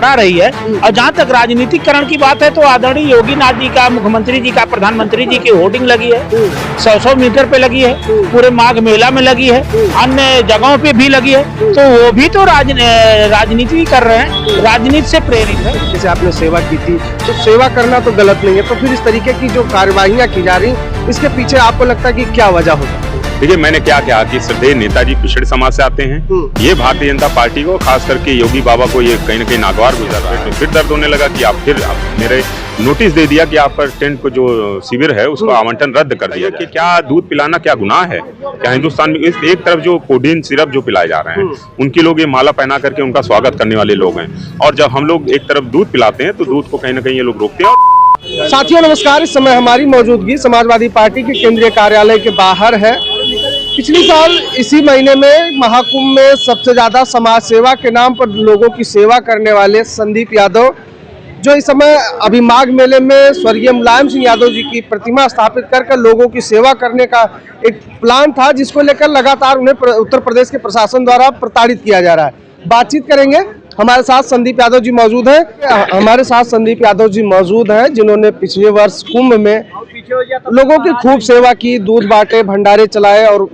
बढ़ा रही है। और जहाँ तक राजनीतिकरण की बात है तो आदरणीय योगी नाथ जी का, मुख्यमंत्री जी का, प्रधानमंत्री जी की होर्डिंग लगी है, 100 मीटर पे लगी है, पूरे माघ मेला में लगी है, अन्य जगहों पे भी लगी है, तो वो भी तो राजनीति कर रहे हैं, राजनीति से प्रेरित है। जैसे आपने सेवा की थी तो सेवा करना तो गलत नहीं है, तो फिर इस तरीके की जो कार्यवाहियां की जा रही इसके पीछे आपको लगता है कि क्या वजह हो सकती है? देखिए, मैंने क्या कहा कि श्रद्धेय नेताजी पिछड़े समाज से आते हैं। ये भारतीय जनता पार्टी को, खास करके योगी बाबा को ये कहीं ना कहीं नागवार गुजर रहा है। फिर दर्द होने लगा कि आप फिर मेरे नोटिस दे दिया कि आप पर टेंट को जो शिविर है उसको आवंटन रद्द कर दिया कि क्या दूध पिलाना क्या गुनाह है? क्या हिंदुस्तान में एक तरफ जो कोडीन सिरप जो पिलाए जा रहे हैं उनकी लोग ये माला पहना करके उनका स्वागत करने वाले लोग हैं, और जब हम लोग एक तरफ दूध पिलाते हैं तो दूध को कहीं ना कहीं ये लोग रोकते हैं। साथियों नमस्कार, इस समय हमारी मौजूदगी समाजवादी पार्टी के केंद्रीय कार्यालय के बाहर है। पिछले साल इसी महीने में महाकुंभ में सबसे ज्यादा समाज सेवा के नाम पर लोगों की सेवा करने वाले संदीप यादव, जो इस समय अभी माघ मेले में स्वर्गीय मुलायम सिंह यादव जी की प्रतिमा स्थापित कर लोगों की सेवा करने का एक प्लान था, जिसको लेकर लगातार उन्हें उत्तर प्रदेश के प्रशासन द्वारा प्रताड़ित किया जा रहा है। बातचीत करेंगे, हमारे साथ संदीप यादव जी मौजूद हैं, जिन्होंने पिछले वर्ष कुंभ में लोगों की खूब सेवा की, दूध बांटे, भंडारे चलाए और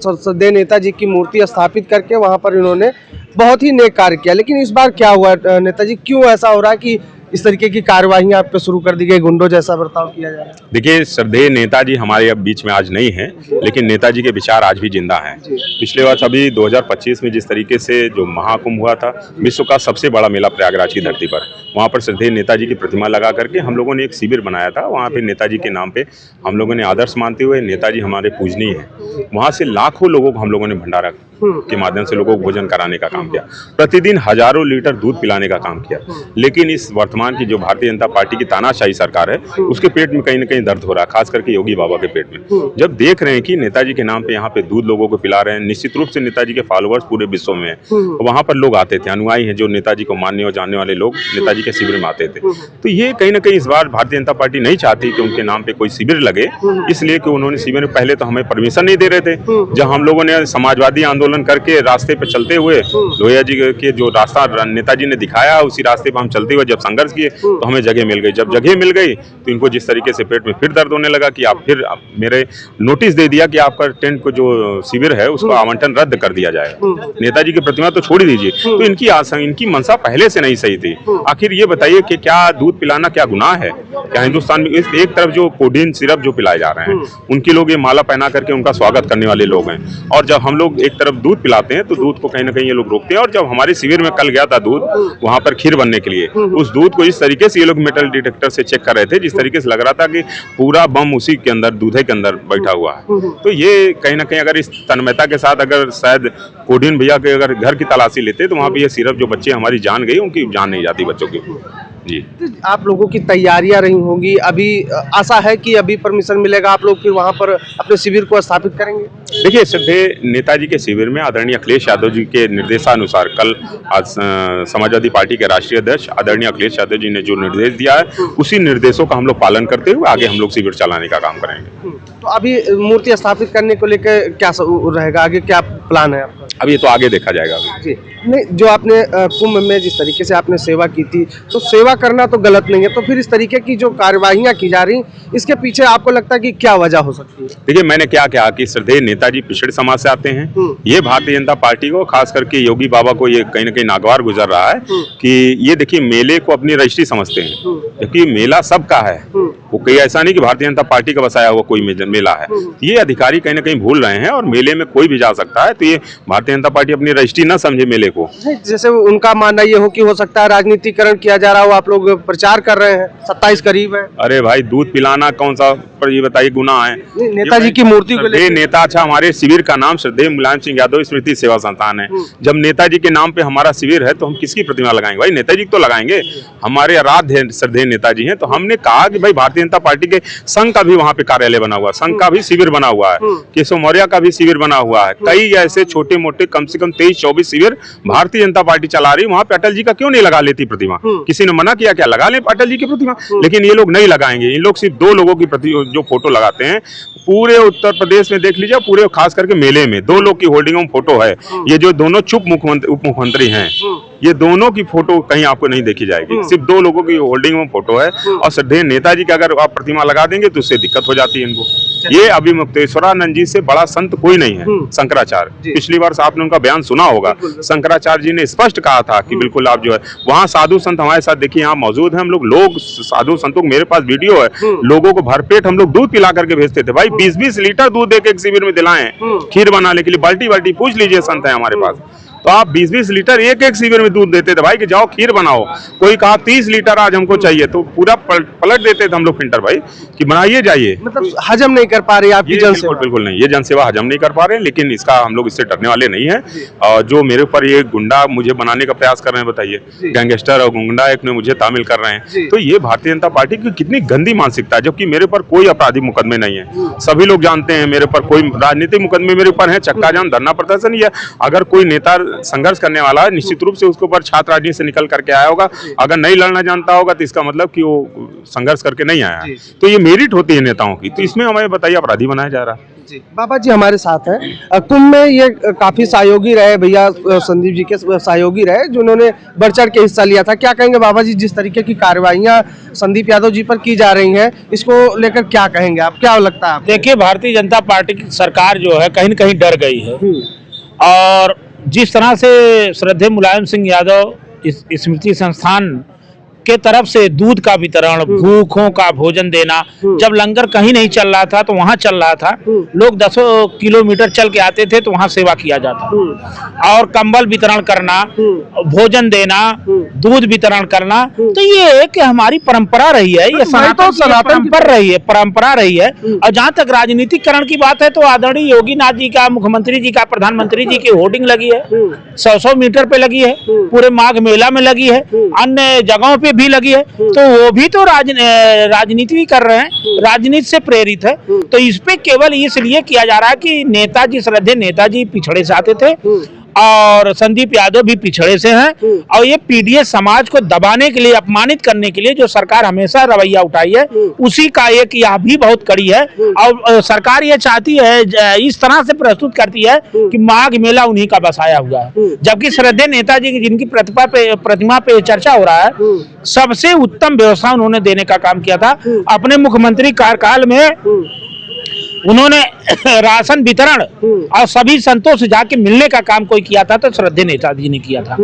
श्रद्धेय नेताजी की मूर्ति स्थापित करके वहां पर इन्होंने बहुत ही नेक कार्य किया। लेकिन इस बार क्या हुआ नेताजी, क्यों ऐसा हो रहा है कि इस तरीके की कार्यवाहियां आप पे शुरू कर दी गई, गुंडों जैसा बर्ताव किया जा रहा है? देखिए, श्रद्धेय नेताजी हमारे अब बीच में आज नहीं है, लेकिन नेताजी के विचार आज भी जिंदा हैं। पिछले वर्ष अभी 2025 में जिस तरीके से जो महाकुंभ हुआ था, विश्व का सबसे बड़ा मेला प्रयागराज की धरती पर, वहाँ पर श्रद्धेय नेताजी की प्रतिमा लगा करके हम लोगों ने एक शिविर बनाया था। वहाँ पे नेताजी के नाम पे हम लोगों ने आदर्श मानते हुए, नेताजी हमारे पूजनीय हैं, वहाँ से लाखों लोगों को हम लोगों ने भंडारा के माध्यम से लोगों को भोजन कराने का काम किया, प्रतिदिन हजारों लीटर दूध पिलाने का काम किया। लेकिन इस वर्तमान की जो भारतीय जनता पार्टी की तानाशाही सरकार है, उसके पेट में कहीं ना कहीं दर्द हो रहा है, खास करके योगी बाबा के पेट में। जब देख रहे हैं कि नेताजी के नाम पे यहाँ पे दूध लोगों को पिला रहे हैं, निश्चित रूप से नेताजी के फॉलोअर्स पूरे विश्व में है, वहां पर लोग आते थे, अनुयायी हैं जो नेताजी को मानने और जानने वाले लोग नेताजी के शिविर में आते थे। तो ये कहीं ना कहीं इस बार भारतीय जनता पार्टी नहीं चाहती कि उनके नाम पे कोई शिविर लगे, इसलिए कि उन्होंने शिविर में पहले तो हमें परमिशन नहीं दे रहे थे। जब हम लोगों ने समाजवादी आंदोलन करके रास्ते पे चलते हुए, लोहिया जी के जो रास्ता नेताजी ने दिखाया उसी रास्ते पे हम चलते हुए जब संघर्ष किए तो हमें जगह मिल गई। जब जगह मिल गई तो इनको जिस तरीके से पेट में फिर दर्द होने लगा कि आप फिर मेरे नोटिस दे दिया कि आपका टेंट को जो शिविर है उसको आवंटन रद्द कर दिया जाएगा। नेताजी की प्रतिमा तो छोड़ दीजिए, तो इनकी आशा, इनकी मनसा पहले से नहीं सही थी। आखिर ये बताइए कि क्या दूध पिलाना क्या गुनाह है? क्या हिंदुस्तान में एक तरफ जो कोडीन सिरप जो पिलाए जा रहे हैं उनकी लोग ये माला पहना करके उनका स्वागत करने वाले लोग हैं, और जब हम लोग एक तरफ दूध पिलाते हैं तो दूध को कहीं ना कहीं ये लोग रोकते हैं। और जब हमारे शिविर में कल गया था दूध वहां पर खीर बनने के लिए, उस दूध को इस तरीके से ये लोग मेटल डिटेक्टर से चेक कर रहे थे, जिस तरीके से लग रहा था कि पूरा बम उसी के अंदर, दूधे के अंदर बैठा हुआ है। तो ये कहीं ना कहीं अगर इस तन्मयता के साथ अगर शायद कोडीन भैया के अगर घर की तलाशी लेते तो वहां पर ये सिर्फ जो बच्चे हमारी जान गई, उनकी जान नहीं जाती बच्चों की। जी, आप लोगों की तैयारियां रही होंगी, अभी आशा है कि अभी परमिशन मिलेगा, आप लोग फिर वहां पर अपने शिविर को स्थापित करेंगे? देखिए, श्रद्धेय नेताजी के शिविर में आदरणीय अखिलेश यादव जी के निर्देशानुसार कल आज समाजवादी पार्टी के राष्ट्रीय अध्यक्ष आदरणीय अखिलेश यादव जी ने जो निर्देश दिया है, उसी निर्देशों का हम लोग पालन करते हुए आगे हम लोग शिविर चलाने का काम करेंगे। तो अभी मूर्ति स्थापित करने को लेकर क्या रहेगा, आगे क्या प्लान है आपका? अब ये तो आगे देखा जाएगा। जी नहीं, जो आपने कुंभ में जिस तरीके से आपने सेवा की थी, तो सेवा करना तो गलत नहीं है, तो फिर इस तरीके की जो कार्यवाहियां की जा रही इसके पीछे आपको लगता है कि क्या वजह हो सकती है? देखिए, मैंने क्या कहा कि श्रद्धेय नेताजी पिछड़े समाज से आते हैं। ये भारतीय जनता पार्टी को, खास करके योगी बाबा को ये कहीं ना कहीं नागवार गुजर रहा है कि ये देखिए मेले को अपनी रजिस्ट्री समझते हैं, क्योंकि मेला सबका है, वो कहीं ऐसा नहीं कि भारतीय जनता पार्टी का बसाया हुआ कोई मेला है। ये अधिकारी कहीं ना कहीं भूल रहे हैं, और मेले में कोई भी जा सकता है, तो ये भारतीय जनता पार्टी अपनी रजिस्ट्री ना समझे मेले को। जैसे उनका मानना ये हो कि हो सकता है राजनीतिकरण किया जा रहा हो, आप लोग प्रचार कर रहे हैं, 27 करीब है। अरे भाई, दूध पिलाना कौन सा, पर ये बताइए, गुनाह है? नेताजी की मूर्ति को लेकर नेता, अच्छा, हमारे शिविर का नाम श्रद्धेय मुलायम सिंह यादव स्मृति सेवा संस्थान है। जब नेताजी के नाम पे हमारा शिविर है तो हम किसकी प्रतिमा लगाएंगे? भाई, नेताजी तो लगाएंगे, हमारे आराध्य श्रद्धेय नेताजी हैं। तो हमने कहा कि भाई भारतीय जनता पार्टी के संघ का भी वहाँ पे कार्यालय बना हुआ है, संघ का भी शिविर बना हुआ है, केशव मौर्य का भी शिविर बना हुआ है, कई ऐसे छोटे मोटे कम से कम 23-24 शिविर भारतीय जनता पार्टी चला रही। वहाँ पे अटल जी का क्यों नहीं लगा लेती प्रतिमा? किसी ने मना किया क्या? लगा ले अटल जी की प्रतिमा, लेकिन ये लोग नहीं लगाएंगे। इन लोग सिर्फ 2 लोगों की जो फोटो लगाते हैं। पूरे उत्तर प्रदेश में देख लीजिए, पूरे खास करके मेले में 2 लोग की होल्डिंग में फोटो है। ये जो दोनों उप मुख्यमंत्री हैं, ये दोनों की फोटो कहीं आपको नहीं देखी जाएगी। सिर्फ दो लोगों की होल्डिंग में फोटो है और श्रद्धेय नेताजी की अगर आप प्रतिमा लगा देंगे तो उससे दिक्कत हो जाती है इनको। ये अभी मुक्तेश्वरानंद जी से बड़ा संत कोई नहीं है, शंकराचार्य। पिछली बार आपने उनका बयान सुना होगा, शंकराचार्य जी ने स्पष्ट कहा था कि बिल्कुल आप जो है वहाँ साधु संत हमारे साथ देखिए यहाँ मौजूद है। हम लोग साधु संतों को, मेरे पास वीडियो है, लोगों को भरपेट हम लोग दूध पिला करके भेजते थे। भाई 20-20 लीटर दूध एक शिविर में दिलाएं खीर बनाने के लिए, बाल्टी पूछ लीजिए संत है हमारे पास। तो आप 20-20 लीटर एक शिविर में दूध देते थे भाई कि जाओ खीर बनाओ। कोई कहा 30 लीटर आज हमको चाहिए तो पूरा पलट देते थे हम लोग फिल्टर भाई कि बनाइए जाइए। मतलब हजम नहीं कर पा रही आपकी जनसेवा? बिल्कुल नहीं, ये जनसेवा हजम नहीं कर पा रहे हैं, लेकिन इसका हम लोग इससे डरने वाले नहीं है। जो मेरे ऊपर ये गुंडा मुझे बनाने का प्रयास कर रहे हैं, बताइए, गैंगस्टर और गुंडा एक में मुझे तामिल कर रहे हैं, तो ये भारतीय जनता पार्टी की कितनी गंदी मानसिकता है। जबकि मेरे पर कोई आपराधिक मुकदमे नहीं है, सभी लोग जानते हैं मेरे पर कोई राजनीतिक मुकदमे मेरे ऊपर है। चक्का जाम, धरना प्रदर्शन, या अगर कोई नेता संघर्ष करने वाला है निश्चित रूप से उसके ऊपर छात्र राजनीति से निकल करके आया होगा। अगर नहीं लड़ना जानता होगा तो इसका मतलब कि वो संघर्ष करके नहीं आया है। तो ये मेरिट होती है नेताओं की, तो इसमें हमें बताइए अपराधी बनाया जा रहा है। जी, बाबा जी हमारे साथ हैं। कुंभ में ये काफी सहयोगी रहे भैया, संदीप जी के सहयोगी रहे जिन्होंने बढ़ चढ़ के हिस्सा लिया था। क्या कहेंगे बाबा जी, जिस तरीके की कार्रवाइयां संदीप यादव जी पर की जा रही हैं, इसको लेकर क्या कहेंगे आप? क्या लगता है आपको? देखिए, भारतीय जनता पार्टी की सरकार जो है कहीं न कहीं डर गई है। और जिस तरह से श्रद्धेय मुलायम सिंह यादव स्मृति संस्थान के तरफ से दूध का वितरण, भूखों का भोजन देना, जब लंगर कहीं नहीं चल रहा था तो वहाँ चल रहा था, लोग 10 किलोमीटर चल के आते थे तो वहाँ सेवा किया जाता, और कंबल वितरण करना, भोजन देना, दूध वितरण करना, तो ये एक हमारी परंपरा रही है, ये सनातन परंपरा रही है। और जहाँ तक राजनीतिकरण की बात है तो आदरणीय योगी नाथ जी का, मुख्यमंत्री जी का, प्रधानमंत्री जी की होर्डिंग लगी है, 100 मीटर पे लगी है, पूरे माघ मेला में लगी है, अन्य जगहों पे भी लगी है, तो वो भी तो राजनीति कर रहे हैं, राजनीति से प्रेरित है। तो इस पे केवल इसलिए किया जा रहा है कि नेताजी, श्रद्धेय नेताजी पिछड़े से आते थे और संदीप यादव भी पिछड़े से हैं, और ये पीडीएस समाज को दबाने के लिए, अपमानित करने के लिए जो सरकार हमेशा रवैया उठाई है, उसी का एक यह भी बहुत कड़ी है। और सरकार ये चाहती है, इस तरह से प्रस्तुत करती है कि माघ मेला उन्हीं का बसाया हुआ है, जबकि श्रद्धेय नेताजी की जिनकी प्रतिमा पे चर्चा हो रहा है, सबसे उत्तम व्यवस्था उन्होंने देने का काम किया था। अपने मुख्यमंत्री कार्यकाल में उन्होंने राशन वितरण और सभी संतों से जाके मिलने का काम कोई किया था तो श्रद्धेय नेताजी ने किया था।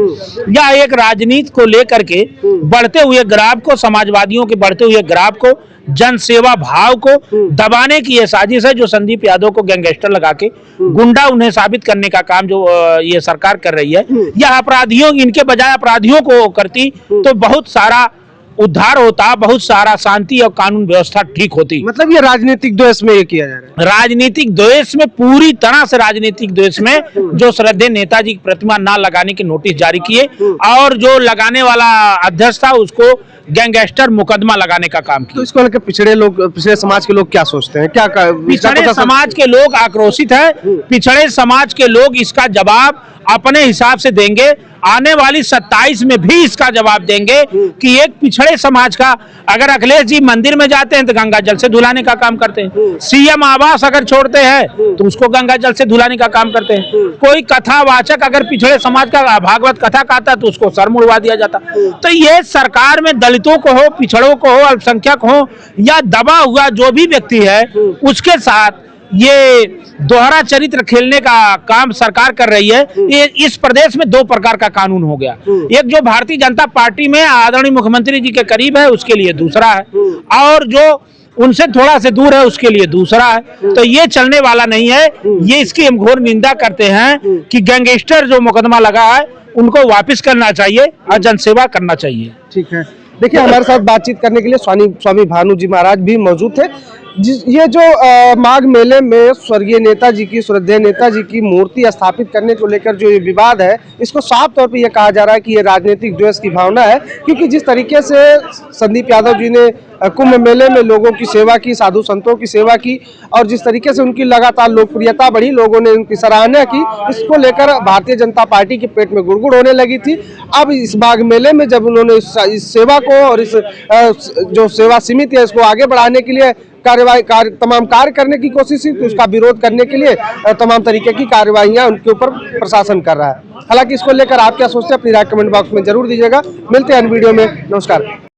यह एक राजनीति को लेकर के बढ़ते हुए ग्राफ को, समाजवादियों के बढ़ते हुए ग्राफ को, जन सेवा भाव को दबाने की यह साजिश है, जो संदीप यादव को गैंगस्टर लगा के गुंडा उन्हें साबित करने का काम जो ये सरकार कर रही है। यह अपराधियों, इनके बजाय अपराधियों को करती तो बहुत सारा उद्धार होता, बहुत सारा शांति और कानून व्यवस्था ठीक होती। मतलब ये राजनीतिक द्वेष में ये किया जा रहा है? राजनीतिक द्वेष में, पूरी तरह से राजनीतिक द्वेष में, जो श्रद्धेय नेताजी की प्रतिमा ना लगाने के नोटिस जारी किए और जो लगाने वाला अध्यक्ष था उसको गैंगस्टर मुकदमा लगाने का काम किया। तो इसको लेकर पिछड़े समाज के लोग क्या सोचते हैं? क्या पिछड़े समाज के लोग आक्रोशित है। पिछड़े समाज के लोग इसका जवाब अपने हिसाब से देंगे, आने वाली 27 में भी इसका जवाब देंगे कि एक पिछड़े समाज का, अगर अखिलेश जी मंदिर में जाते हैं तो गंगा जल से धुलाने का काम करते हैं, सीएम आवास अगर छोड़ते हैं तो उसको गंगा जल से धुलाने का काम करते हैं, कोई कथावाचक अगर पिछड़े समाज का भागवत कथा कहता तो उसको सर मुड़वा दिया जाता। तो ये सरकार में दलितों को हो, पिछड़ों को हो, अल्पसंख्यक हो या दबा हुआ जो भी व्यक्ति है, उसके साथ ये दोहरा चरित्र खेलने का काम सरकार कर रही है। ये इस प्रदेश में दो प्रकार का कानून हो गया, एक जो भारतीय जनता पार्टी में आदरणीय मुख्यमंत्री जी के करीब है उसके लिए दूसरा है, और जो उनसे थोड़ा से दूर है उसके लिए दूसरा है। तो ये चलने वाला नहीं है। ये इसकी हम घोर निंदा करते हैं कि गैंगस्टर जो मुकदमा लगा है उनको वापस करना चाहिए और जनसेवा करना चाहिए। ठीक है, देखिए हमारे साथ बातचीत करने के लिए स्वामी भानु जी महाराज भी मौजूद थे। ये जो माघ मेले में स्वर्गीय नेताजी की, श्रद्धेय नेताजी की मूर्ति स्थापित करने को लेकर जो ये विवाद है, इसको साफ तौर पे ये कहा जा रहा है कि ये राजनीतिक द्वेष की भावना है, क्योंकि जिस तरीके से संदीप यादव जी ने कुंभ मेले में लोगों की सेवा की, साधु संतों की सेवा की, और जिस तरीके से उनकी लगातार लोकप्रियता बढ़ी, लोगों ने उनकी सराहना की, इसको लेकर भारतीय जनता पार्टी के पेट में गुड़गुड़ होने लगी थी। अब इस माघ मेले में जब उन्होंने इस सेवा को और इस जो सेवा समिति है इसको आगे बढ़ाने के लिए तमाम कार्य करने की कोशिश की, तो उसका विरोध करने के लिए तमाम तरीके की कार्यवाहियां उनके ऊपर प्रशासन कर रहा है। हालांकि इसको लेकर आप क्या सोचते हैं अपनी राय कमेंट बॉक्स में जरूर दीजिएगा। मिलते हैं वीडियो में, नमस्कार।